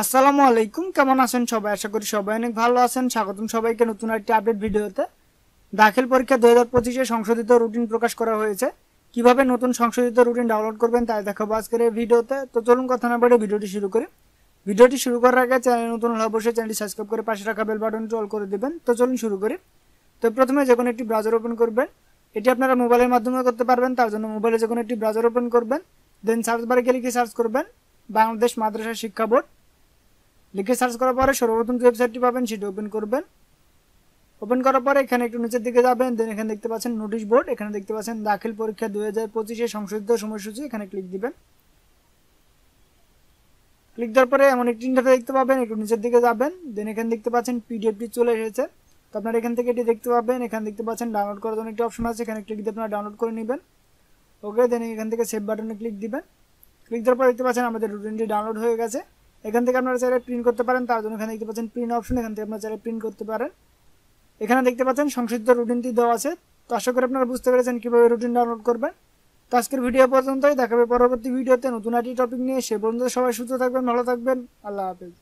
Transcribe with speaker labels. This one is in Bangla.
Speaker 1: আসসালামু আলাইকুম, কেমন আছেন সবাই? আশা করি সবাই অনেক ভালো আছেন। স্বাগতম সবাইকে নতুন একটি আপডেট ভিডিওতে। দাখিল পরীক্ষা 2025-এ সংশোধিত রুটিন প্রকাশ করা হয়েছে। কিভাবে নতুন সংশোধিত রুটিন ডাউনলোড করবেন তাই দেখাবো আজকের এই ভিডিওতে। তো চলুন কথা না বলে ভিডিওটি শুরু করি। ভিডিওটি শুরু করার আগে চ্যানেল নতুন হলে অবশ্যই চ্যানেলটি সাবস্ক্রাইব করে পাশে রাখা বেল বাটনটি অল করে দেবেন। তো চলুন শুরু করি। তো প্রথমে যে কোনো একটি ব্রাউজার ওপেন করবেন। এটি আপনারা মোবাইলের মাধ্যমে করতে পারবেন। তার জন্য মোবাইলে যে কোনো একটি ব্রাউজার ওপেন করবেন। দেন সার্চ বারে গিয়ে লিখে সার্চ করবেন বাংলাদেশ মাদ্রাসা শিক্ষা বোর্ড। লিখে সার্চ করার পরে সর্বপ্রথম যে ওয়েবসাইটটি পাবেন সেটি ওপেন করবেন। ওপেন করার পরে এখানে একটু নিচের দিকে যাবেন। দেন এখানে দেখতে পাচ্ছেন নোটিশ বোর্ড। এখানে দেখতে পাচ্ছেন দাখিল পরীক্ষা 2025-এ সংশোধিত সময়সূচি। এখানে ক্লিক দিবেন। ক্লিক দেওয়ার পরে এমন একটি ইন্টারফেস দেখতে পাবেন। একটু নিচের দিকে যাবেন। দেন এখানে দেখতে পাচ্ছেন পিডিএফটি চলে এসেছে। তো আপনারা এখান থেকে এটি দেখতে পাবেন। এখানে দেখতে পাচ্ছেন ডাউনলোড করার জন্য একটি অপশন আছে। এখানে ক্লিক দিয়ে আপনারা ডাউনলোড করে নেবেন। ওকে, দেন এখান থেকে সেভ বাটনে ক্লিক দিবেন। ক্লিক দেওয়ার পর দেখতে পাচ্ছেন আমাদের রুটিনটি ডাউনলোড হয়ে গেছে। এখান থেকে আপনারা চাইলে প্রিন্ট করতে পারেন। তার জন্য এখানে দেখতে পাচ্ছেন প্রিন্ট অপশন। এখান থেকে আপনারা চাইলে প্রিন্ট করতে পারেন। এখানে দেখতে পাচ্ছেন সংশোধিত রুটিনটি দেওয়া আছে। তো আশা করি আপনারা বুঝতে পেরেছেন কীভাবে রুটিন ডাউনলোড করবেন। তো আজকের ভিডিও পর্যন্তই। দেখাবে পরবর্তী ভিডিওতে নতুন একটি টপিক নিয়ে। সে পর্যন্ত সবাই সুস্থ থাকবেন, ভালো থাকবেন। আল্লাহ হাফেজ।